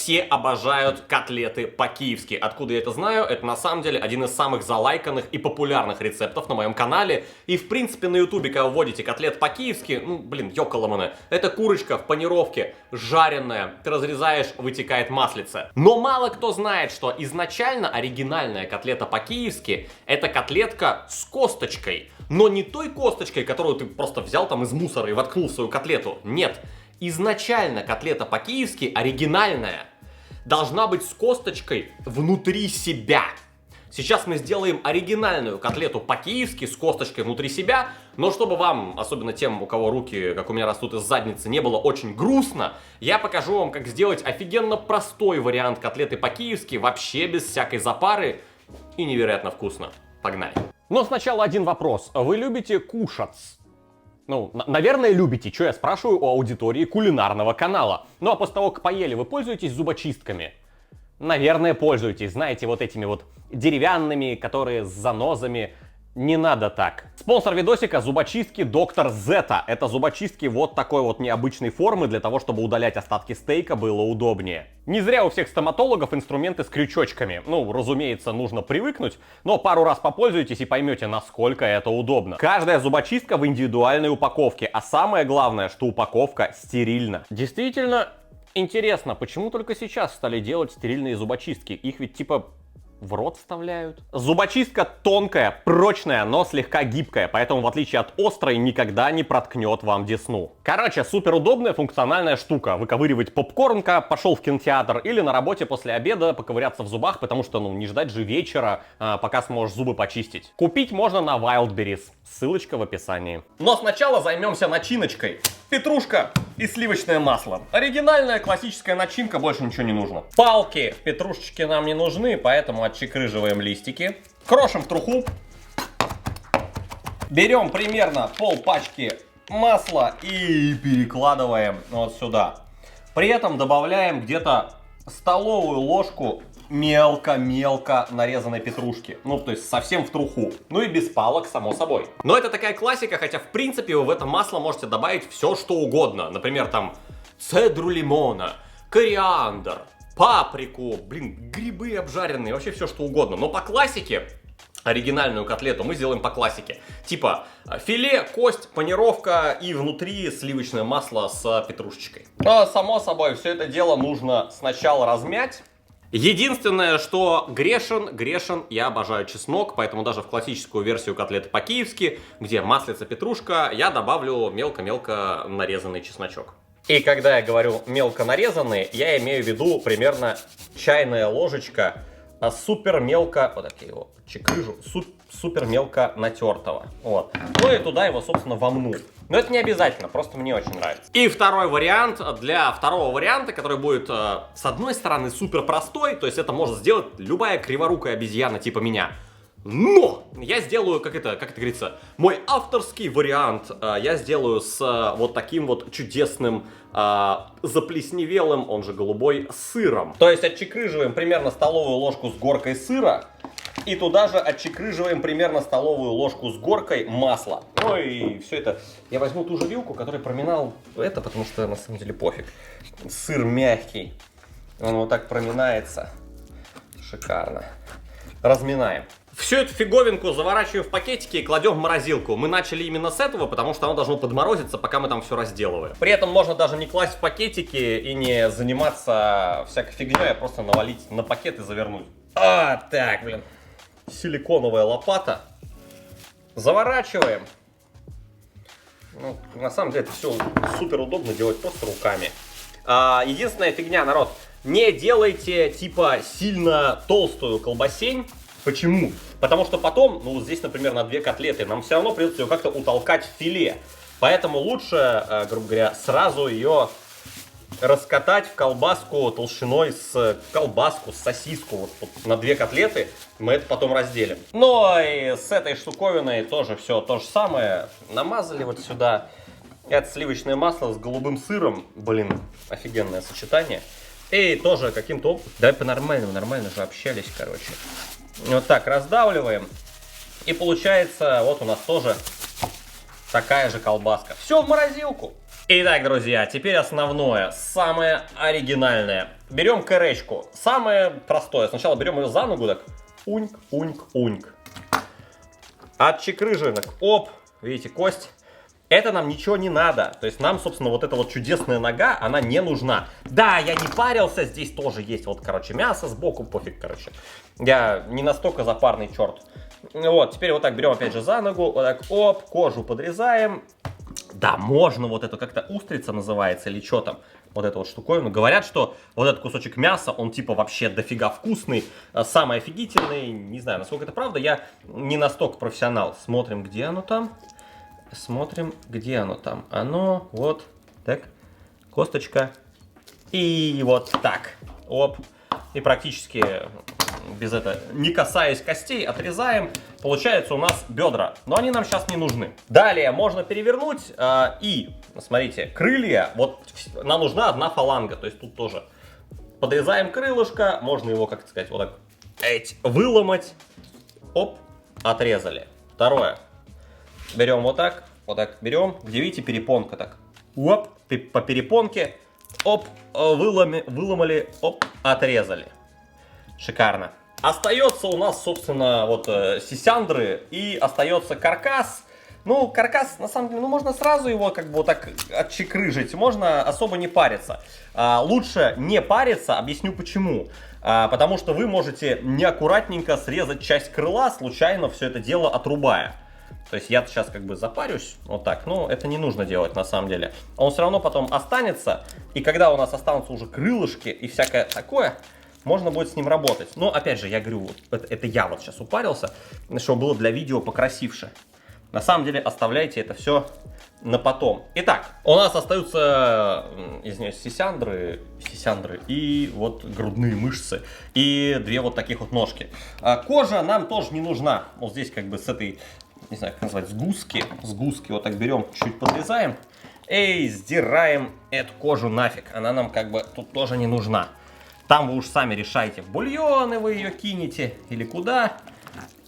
все обожают котлеты по-киевски. Откуда я это знаю? Это на самом деле один из самых залайканных и популярных рецептов на моем канале. И в принципе на ютубе, когда вы вводите котлет по-киевски, ну блин, ёкаламаны, это курочка в панировке, жареная, ты разрезаешь, вытекает маслице. Но мало кто знает, что изначально оригинальная котлета по-киевски это котлетка с косточкой. Но не той косточкой, которую ты просто взял там из мусора и воткнул в свою котлету. Нет. Изначально котлета по-киевски, оригинальная, должна быть с косточкой внутри себя. Сейчас мы сделаем оригинальную котлету по-киевски с косточкой внутри себя, но чтобы вам, особенно тем, у кого руки, как у меня, растут из задницы, не было очень грустно, я покажу вам, как сделать офигенно простой вариант котлеты по-киевски, вообще без всякой запары и невероятно вкусно. Погнали! Но сначала один вопрос. Вы любите кушать? Ну, наверное, любите, что я спрашиваю у аудитории кулинарного канала. Ну, а после того, как поели, вы пользуетесь зубочистками? Наверное, пользуетесь. Знаете, вот этими вот деревянными, которые с занозами. Не надо так. Спонсор видосика — зубочистки Доктор Зета. Это зубочистки вот такой вот необычной формы, для того, чтобы удалять остатки стейка было удобнее. Не зря у всех стоматологов инструменты с крючочками. Ну, разумеется, нужно привыкнуть, но пару раз попользуйтесь и поймете, насколько это удобно. Каждая зубочистка в индивидуальной упаковке, а самое главное, что упаковка стерильна. Действительно интересно, почему только сейчас стали делать стерильные зубочистки? Их ведь типа в рот вставляют. Зубочистка тонкая, прочная, но слегка гибкая, поэтому в отличие от острой никогда не проткнет вам десну. Короче, супер удобная функциональная штука. Выковыривать попкорнка, пошел в кинотеатр или на работе после обеда поковыряться в зубах, потому что, ну, не ждать же вечера, пока сможешь зубы почистить. Купить можно на Wildberries. Ссылочка в описании. Но сначала займемся начиночкой. Петрушка и сливочное масло. Оригинальная классическая начинка, больше ничего не нужно. Палки петрушечки нам не нужны, поэтому отчекрыживаем листики. Крошим в труху. Берем примерно пол пачки масла и перекладываем вот сюда. При этом добавляем где-то столовую ложку мелко-мелко нарезанной петрушки. Ну, то есть совсем в труху. Ну и без палок, само собой. Но это такая классика, хотя в принципе вы в это масло можете добавить все, что угодно. Например, там цедру лимона, кориандр, паприку, блин, грибы обжаренные, вообще все, что угодно. Но по классике, оригинальную котлету мы сделаем по классике. Типа филе, кость, панировка и внутри сливочное масло с петрушечкой. Но, само собой, все это дело нужно сначала размять. Единственное, что грешен, я обожаю чеснок, поэтому даже в классическую версию котлеты по-киевски, где маслица, петрушка, я добавлю мелко-мелко нарезанный чесночок. И когда я говорю мелко нарезанный, я имею в виду примерно чайная ложечка супер мелко, вот так я его чекрыжу, супер мелко натертого. Вот. Ну и туда его, собственно, вомну. Но это не обязательно, просто мне очень нравится. И второй вариант, для второго варианта, который будет, с одной стороны, супер простой, то есть это может сделать любая криворукая обезьяна типа меня. Но я сделаю, как это говорится, мой авторский вариант я сделаю с вот таким вот чудесным заплесневелым, он же голубой, сыром. То есть отчекрыживаем примерно столовую ложку с горкой сыра. И туда же отчекрыживаем примерно столовую ложку с горкой масла. Ну и все это. Я возьму ту же вилку, которой проминал это, потому что на самом деле пофиг. Сыр мягкий. Он вот так проминается. Шикарно. Разминаем. Всю эту фиговинку заворачиваем в пакетики и кладем в морозилку. Мы начали именно с этого, потому что оно должно подморозиться, пока мы там все разделываем. При этом можно даже не класть в пакетики и не заниматься всякой фигней, а просто навалить на пакет и завернуть. Так, блин. Силиконовая лопата. Заворачиваем. Ну, на самом деле это все супер удобно делать просто руками. Единственная фигня, народ, не делайте типа сильно толстую колбасень. Почему? Потому что потом, ну вот здесь, например, на 2 котлеты, нам все равно придется ее как-то утолкать в филе. Поэтому лучше, грубо говоря, сразу ее раскатать в колбаску толщиной с колбаску, с сосиску. Вот на 2 котлеты мы это потом разделим. Ну и с этой штуковиной тоже все то же самое. Намазали вот сюда. Это сливочное масло с голубым сыром. Блин, офигенное сочетание. И тоже каким-то образом... Давай по-нормальному, нормально же общались, короче. Вот так раздавливаем. И получается, вот у нас тоже такая же колбаска. Все в морозилку. Итак, друзья, теперь основное, самое оригинальное. Берем коречку. Самое простое. Сначала берем ее за ногу, так. Уньк, уньк, уньк. Отчекрыжинок. Оп. Видите, кость. Это нам ничего не надо. То есть нам, собственно, вот эта вот чудесная нога, она не нужна. Да, я не парился. Здесь тоже есть вот, короче, мясо сбоку. Пофиг, короче. Я не настолько запарный черт. Вот, теперь вот так берем опять же за ногу. Вот так, оп, кожу подрезаем. Да, можно вот это как-то устрица называется или что там, вот эта вот штуковина. Говорят, что вот этот кусочек мяса, он типа вообще дофига вкусный, самый офигительный. Не знаю, насколько это правда, я не настолько профессионал. Смотрим, где оно там. Смотрим, где оно там. Оно вот так, косточка. И вот так. Оп. И практически без этого, не касаясь костей, отрезаем. Получается у нас бедра, но они нам сейчас не нужны. Далее можно перевернуть и, смотрите, крылья, вот нам нужна одна фаланга, то есть тут тоже подрезаем крылышко, можно его, как сказать, вот так выломать. Оп, отрезали. Второе. Берем вот так берем, где видите перепонка так. Оп, по перепонке, оп, выломали, оп, отрезали. Шикарно. Остается у нас, собственно, вот сисяндры и остается каркас. Ну, каркас, на самом деле, ну, можно сразу его как бы вот так отчекрыжить, можно особо не париться. Лучше не париться, объясню почему. Потому что вы можете неаккуратненько срезать часть крыла, случайно все это дело отрубая. То есть я сейчас как бы запарюсь, вот так, но это не нужно делать на самом деле. Он все равно потом останется, и когда у нас останутся уже крылышки и всякое такое, можно будет с ним работать. Но опять же, я говорю, это я вот сейчас упарился, чтобы было для видео покрасивше. На самом деле оставляйте это все на потом. Итак, у нас остаются, извиняюсь, сисяндры и вот грудные мышцы. И две вот таких вот ножки. Кожа нам тоже не нужна. Вот здесь как бы с этой, не знаю, как назвать, сгустки вот так берем, чуть подрезаем. И сдираем эту кожу нафиг. Она нам как бы тут тоже не нужна. Там вы уж сами решайте, в бульоны вы ее кинете или куда.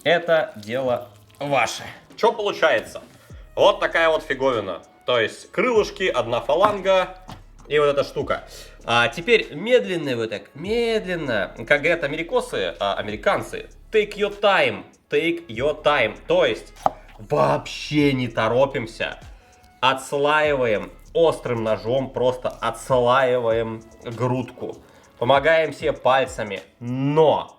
Это дело ваше. Что получается? Вот такая вот фиговина. То есть крылышки, одна фаланга и вот эта штука. А теперь медленно вы так, медленно, как говорят американцы, take your time, take your time. То есть вообще не торопимся, отслаиваем острым ножом, просто отслаиваем грудку. Помогаем себе пальцами, но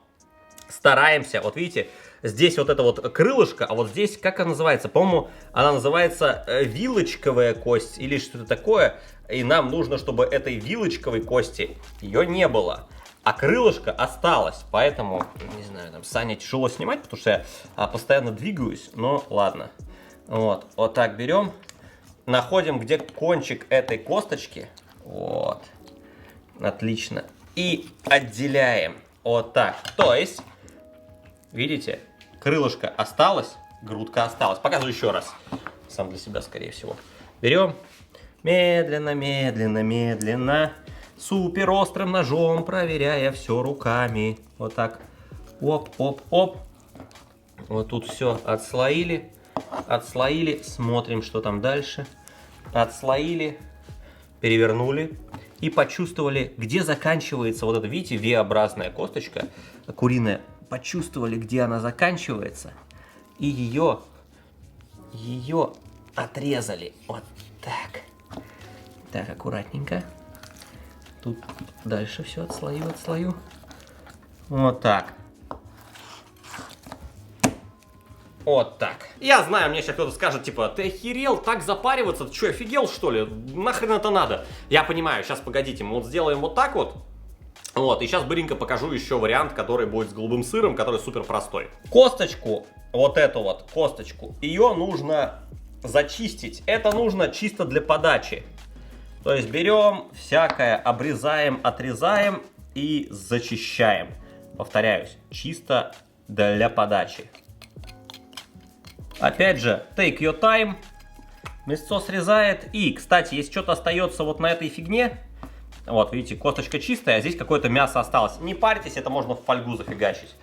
стараемся, вот видите, здесь вот это вот крылышко, а вот здесь, как она называется? По-моему, она называется вилочковая кость или что-то такое. И нам нужно, чтобы этой вилочковой кости ее не было. А крылышко осталось, поэтому, не знаю, там Саня тяжело снимать, потому что я постоянно двигаюсь, но ладно. Вот так берем, находим, где кончик этой косточки, вот, отлично. И отделяем вот так. То есть, видите, крылышко осталось, грудка осталась. Показываю еще раз. Сам для себя, скорее всего. Берем медленно, медленно, медленно. Супер острым ножом, проверяя все руками. Вот так. Оп, оп, оп. Вот тут все отслоили. Отслоили. Смотрим, что там дальше. Отслоили. Перевернули. И почувствовали, где заканчивается вот эта, видите, V-образная косточка куриная. Почувствовали, где она заканчивается. И ее отрезали. Вот так. Так, аккуратненько. Тут дальше все отслою. Вот так. Вот так. Я знаю, мне сейчас кто-то скажет, типа, ты охерел так запариваться? Ты что, офигел, что ли? Нахрен это надо? Я понимаю, сейчас погодите, мы вот сделаем вот так вот. Вот, и сейчас быренько покажу еще вариант, который будет с голубым сыром, который супер простой. Косточку, вот эту вот косточку, ее нужно зачистить. Это нужно чисто для подачи. То есть берем всякое, обрезаем, отрезаем и зачищаем. Повторяюсь, чисто для подачи. Опять же, take your time. Мясцо срезает. И, кстати, если что-то остается вот на этой фигне, вот, видите, косточка чистая, а здесь какое-то мясо осталось. Не парьтесь, это можно в фольгу зафигачить.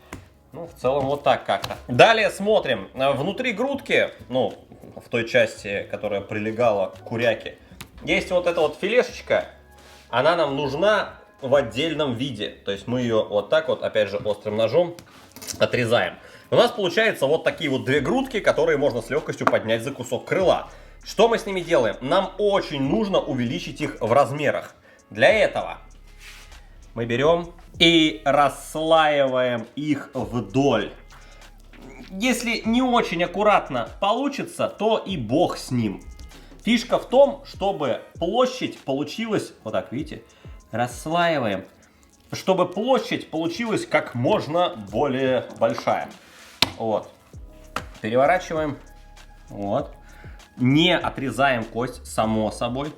Ну, в целом, вот так как-то. Далее смотрим. Внутри грудки, ну, в той части, которая прилегала к куряке, есть вот эта вот филешечка, она нам нужна в отдельном виде. То есть мы ее вот так вот, опять же, острым ножом отрезаем. У нас получается вот такие вот две грудки, которые можно с легкостью поднять за кусок крыла. Что мы с ними делаем? Нам очень нужно увеличить их в размерах. Для этого мы берем и расслаиваем их вдоль. Если не очень аккуратно получится, то и бог с ним. Фишка в том, чтобы площадь получилась, вот так, видите, расслаиваем, чтобы площадь получилась как можно более большая. Вот. Переворачиваем. Вот. Не отрезаем кость, само собой.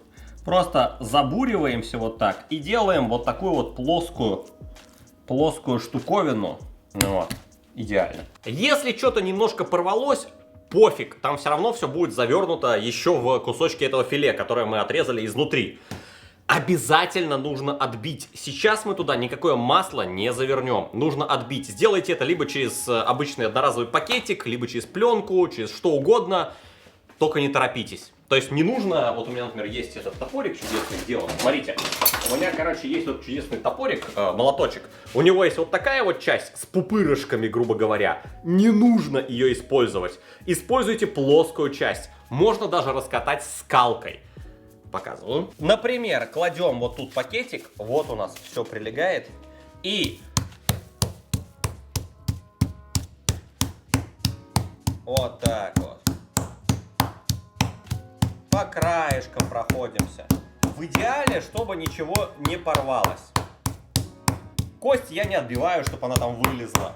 Просто забуриваемся вот так и делаем вот такую вот плоскую штуковину. Вот. Идеально. Если что-то немножко порвалось, пофиг, там все равно все будет завернуто еще в кусочки этого филе, которое мы отрезали изнутри. Обязательно нужно отбить. Сейчас мы туда никакое масло не завернем. Нужно отбить. Сделайте это либо через обычный одноразовый пакетик, либо через пленку, через что угодно. Только не торопитесь. То есть не нужно, вот у меня, например, есть этот топорик чудесный сделан. Смотрите, у меня, короче, есть вот чудесный топорик, молоточек. У него есть вот такая вот часть с пупырышками, грубо говоря. Не нужно ее использовать. Используйте плоскую часть. Можно даже раскатать скалкой. Показываю. Например, кладем вот тут пакетик. Вот у нас все прилегает. И вот так вот. По краешкам проходимся. В идеале, чтобы ничего не порвалось. Кость я не отбиваю, чтобы она там вылезла.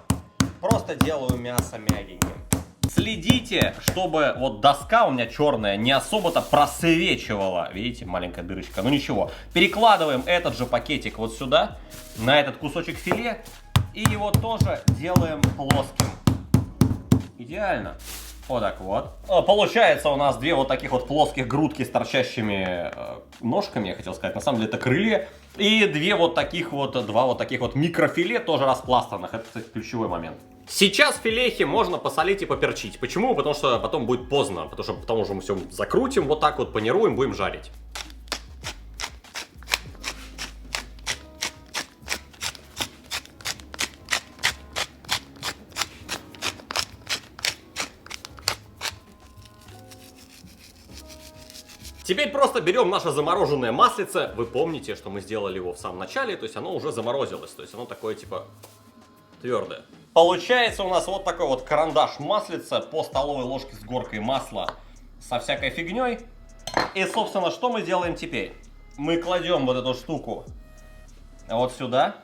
Просто делаю мясо мягеньким. Следите, чтобы вот доска у меня черная не особо-то просвечивала. Видите, маленькая дырочка. Ну ничего. Перекладываем этот же пакетик вот сюда, на этот кусочек филе. И его тоже делаем плоским. Идеально. Вот так вот. Получается у нас две вот таких вот плоских грудки с торчащими ножками, я хотел сказать. На самом деле это крылья. И два вот таких вот микрофиле, тоже распластанных. Это, кстати, ключевой момент. Сейчас филехи можно посолить и поперчить. Почему? Потому что потом будет поздно. Потому что потом уже мы все закрутим, вот так вот панируем, будем жарить. Теперь просто берем наше замороженное маслице. Вы помните, что мы сделали его в самом начале, то есть оно уже заморозилось, то есть оно такое типа твердое. Получается у нас вот такой вот карандаш маслица по столовой ложке с горкой масла со всякой фигней. И, собственно, что мы делаем теперь? Мы кладем вот эту штуку вот сюда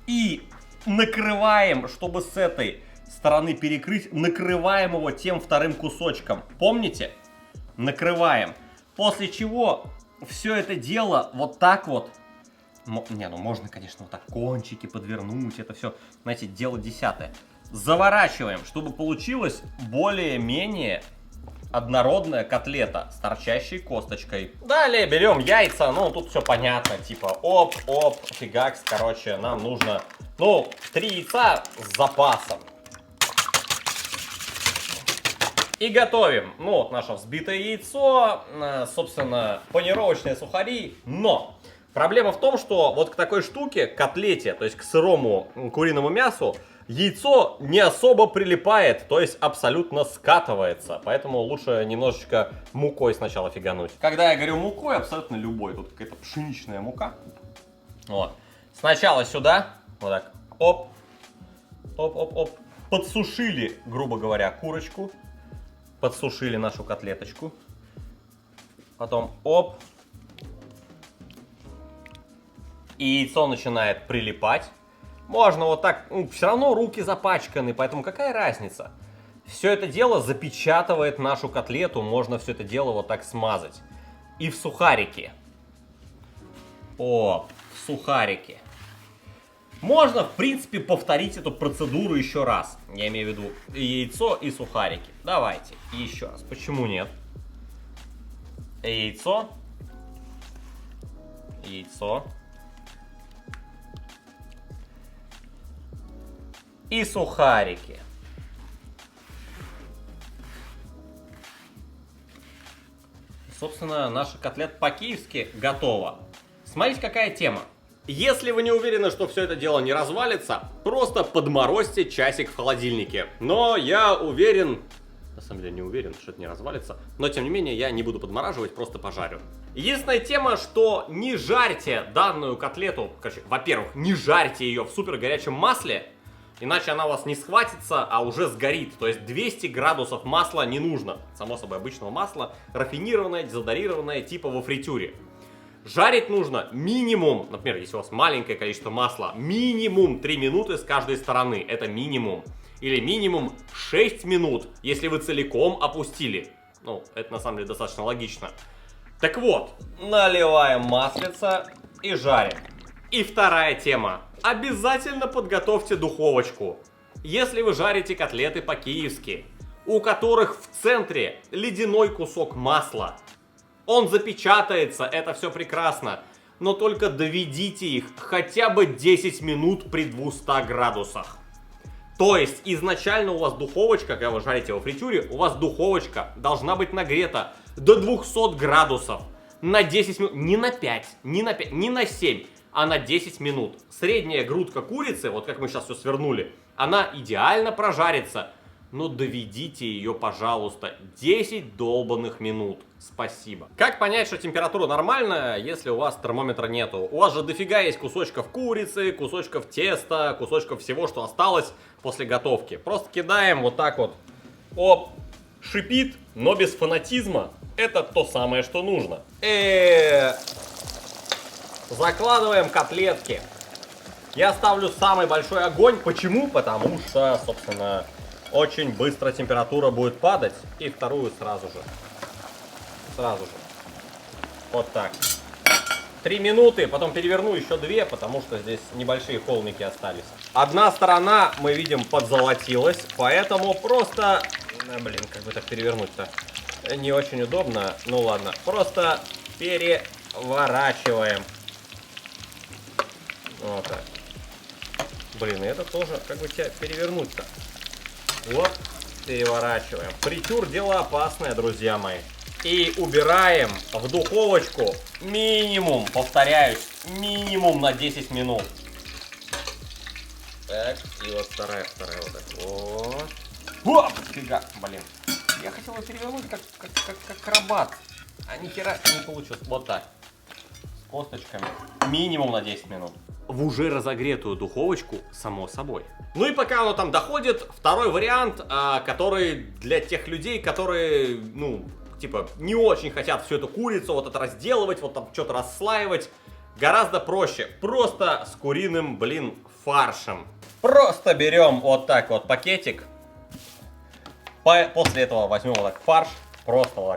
и накрываем, чтобы с этой стороны перекрыть, накрываем его тем вторым кусочком. Помните? Накрываем. После чего все это дело вот так вот. Не, ну можно, конечно, вот так кончики подвернуть. Это все, знаете, дело десятое. Заворачиваем, чтобы получилась более-менее однородная котлета с торчащей косточкой. Далее берем яйца. Ну, тут все понятно. Типа оп, фигакс. Короче, нам нужно, 3 яйца с запасом. И готовим, вот наше взбитое яйцо, собственно, панировочные сухари. Но проблема в том, что вот к такой штуке, к котлете, то есть к сырому куриному мясу, яйцо не особо прилипает, то есть абсолютно скатывается. Поэтому лучше немножечко мукой сначала фигануть. Когда я говорю мукой, абсолютно любой, тут какая-то пшеничная мука. Вот. Сначала сюда, вот так, оп. Подсушили, грубо говоря, курочку. Подсушили нашу котлеточку. Потом оп. И яйцо начинает прилипать. Можно вот так, все равно руки запачканы, поэтому какая разница? Все это дело запечатывает нашу котлету, можно все это дело вот так смазать. И в сухарики. О, в сухарики. Можно, в принципе, повторить эту процедуру еще раз. Я имею в виду яйцо и сухарики. Давайте, еще раз. Почему нет? Яйцо. И сухарики. собственно, наша котлета по-киевски готова. Смотрите, какая тема. Если вы не уверены, что все это дело не развалится, просто подморозьте часик в холодильнике. Но я уверен, на самом деле не уверен, что это не развалится, но тем не менее я не буду подмораживать, просто пожарю. Единственная тема, что не жарьте данную котлету, короче, во-первых, не жарьте ее в супер горячем масле, иначе она у вас не схватится, а уже сгорит. То есть 200 градусов масла не нужно. Само собой, обычного масла, рафинированное, дезодорированное, типа во фритюре. Жарить нужно минимум, например, если у вас маленькое количество масла, минимум 3 минуты с каждой стороны. Это минимум. Или минимум 6 минут, если вы целиком опустили. Ну, это на самом деле достаточно логично. Так вот, наливаем маслица и жарим. И вторая тема. Обязательно подготовьте духовочку. Если вы жарите котлеты по-киевски, у которых в центре ледяной кусок масла, он запечатается, это все прекрасно, но только доведите их хотя бы 10 минут при 200 градусах. То есть изначально у вас духовочка, когда вы жарите во фритюре, у вас духовочка должна быть нагрета до 200 градусов на 10 минут, не на 5, не на 7, а на 10 минут. Средняя грудка курицы, вот как мы сейчас все свернули, она идеально прожарится. Но доведите ее, пожалуйста, 10 долбанных минут. Спасибо. Как понять, что температура нормальная, если у вас термометра нету? У вас же дофига есть кусочков курицы, кусочков теста, кусочков всего, что осталось после готовки. Просто кидаем вот так вот. Оп, шипит, но без фанатизма. Это то самое, что нужно. Закладываем котлетки. Я ставлю самый большой огонь. Почему? Потому что, собственно, очень быстро температура будет падать. И вторую сразу же. Вот так. 3 минуты, потом переверну еще 2, потому что здесь небольшие холмики остались. Одна сторона, мы видим, подзолотилась, поэтому просто... Блин, как бы так перевернуть-то? Не очень удобно. Ну ладно, просто переворачиваем. Вот так. Блин, и это тоже, как бы тебя перевернуть-то? Вот, переворачиваем. Фритюр дело опасное, друзья мои. И убираем в духовочку минимум, повторяюсь, минимум на 10 минут. Так, и вот вторая вот так вот. Оп, фига, блин. Я хотел его перевернуть как акробат, а ни хера не получилось. Вот так. С косточками. Минимум на 10 минут. В уже разогретую духовочку, само собой. Ну и пока оно там доходит, второй вариант, который для тех людей, которые, ну, типа, не очень хотят всю эту курицу вот это разделывать, вот там что-то расслаивать, гораздо проще. Просто с куриным, блин, фаршем. Просто берем вот так вот пакетик. После этого возьмем вот так фарш. Просто вот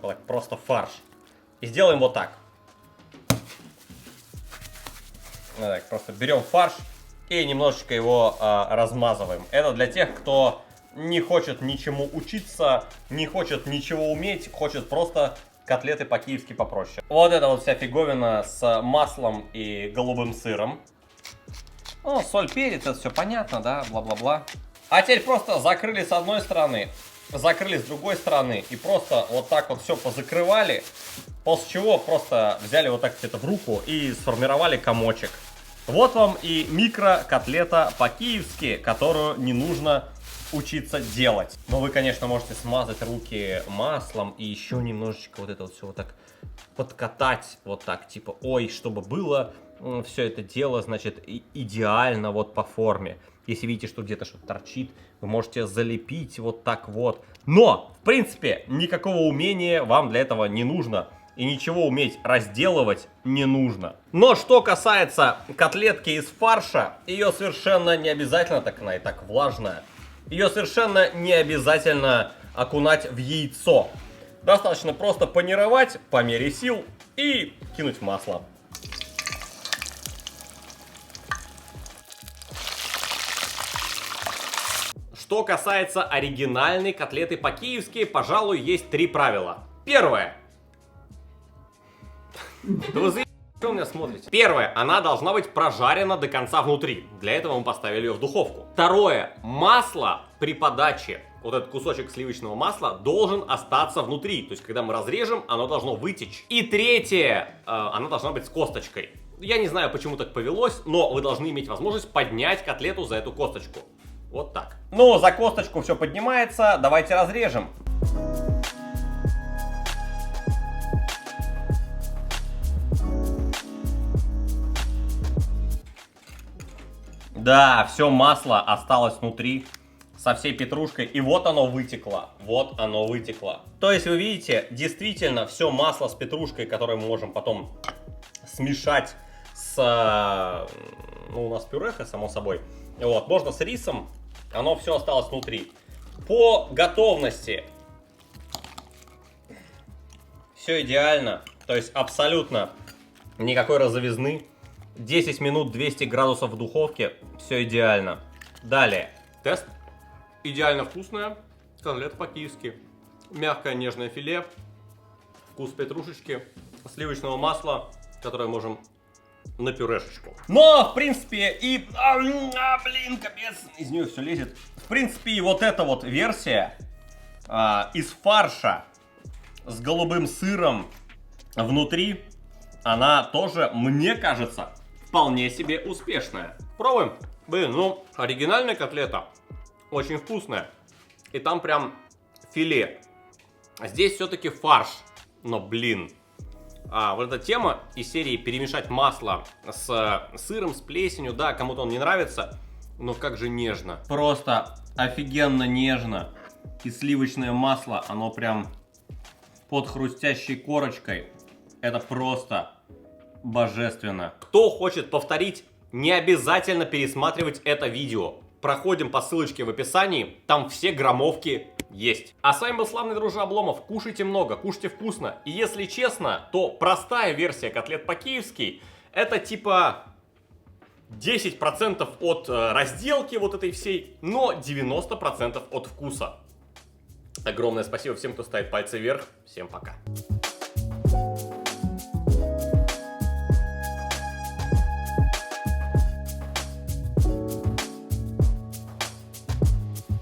так, просто фарш. И сделаем вот так. Вот так, просто берем фарш и немножечко его размазываем. Это для тех, кто не хочет ничему учиться, не хочет ничего уметь, хочет просто котлеты по-киевски попроще. Вот это вот вся фиговина с маслом и голубым сыром. Ну, соль, перец, это все понятно, да, бла-бла-бла. А теперь просто закрыли с одной стороны, закрыли с другой стороны и просто вот так вот все позакрывали. После чего просто взяли вот так где-то в руку и сформировали комочек. Вот вам и микрокотлета по-киевски, которую не нужно учиться делать. Но вы, конечно, можете смазать руки маслом и еще немножечко вот это вот все вот так подкатать. Вот так, типа, ой, чтобы было все это дело, значит, идеально вот по форме. Если видите, что где-то что-то торчит, вы можете залепить вот так вот. Но, в принципе, никакого умения вам для этого не нужно. И ничего уметь разделывать не нужно. Но что касается котлетки из фарша, ее совершенно не обязательно, так она и так влажная, ее совершенно не обязательно окунать в яйцо. Достаточно просто панировать по мере сил и кинуть в масло. Что касается оригинальной котлеты по-киевски, пожалуй, есть 3 правила. Первое. Да вы заебали, что вы меня смотрите? Первое, она должна быть прожарена до конца внутри. Для этого мы поставили ее в духовку. Второе, масло при подаче вот этот кусочек сливочного масла должен остаться внутри. То есть, когда мы разрежем, оно должно вытечь. И третье, она должна быть с косточкой. Я не знаю, почему так повелось, но вы должны иметь возможность поднять котлету за эту косточку. Вот так. Ну, за косточку все поднимается, давайте разрежем. Да, все масло осталось внутри со всей петрушкой, и вот оно вытекло, вот оно вытекло. То есть вы видите, действительно все масло с петрушкой, которое мы можем потом смешать с, ну, у нас пюреха, само собой, вот, можно с рисом, оно все осталось внутри. По готовности все идеально, то есть абсолютно никакой разовизны. 10 минут 200 градусов в духовке, все идеально. Далее, тест. Идеально вкусная котлета по-киевски. Мягкое нежное филе, вкус петрушечки, сливочного масла, которое можем на пюрешечку. Но, в принципе, и... блин, капец, из нее все лезет. В принципе, и вот эта вот версия из фарша с голубым сыром внутри, она тоже, мне кажется, вполне себе успешная. Пробуем. Блин, ну, оригинальная котлета. Очень вкусная. И там прям филе. А здесь все-таки фарш. Но, блин. Вот эта тема из серии перемешать масло с сыром, с плесенью. Да, кому-то он не нравится. Но как же нежно. Просто офигенно нежно. И сливочное масло, оно прям под хрустящей корочкой. Это просто божественно. Кто хочет повторить, не обязательно пересматривать это видео. Проходим по ссылочке в описании, там все граммовки есть. А с вами был славный дружа Обломов. Кушайте много, кушайте вкусно. И если честно, то простая версия котлет по-киевски это типа 10% от разделки вот этой всей, но 90% от вкуса. Огромное спасибо всем, кто ставит пальцы вверх. Всем пока.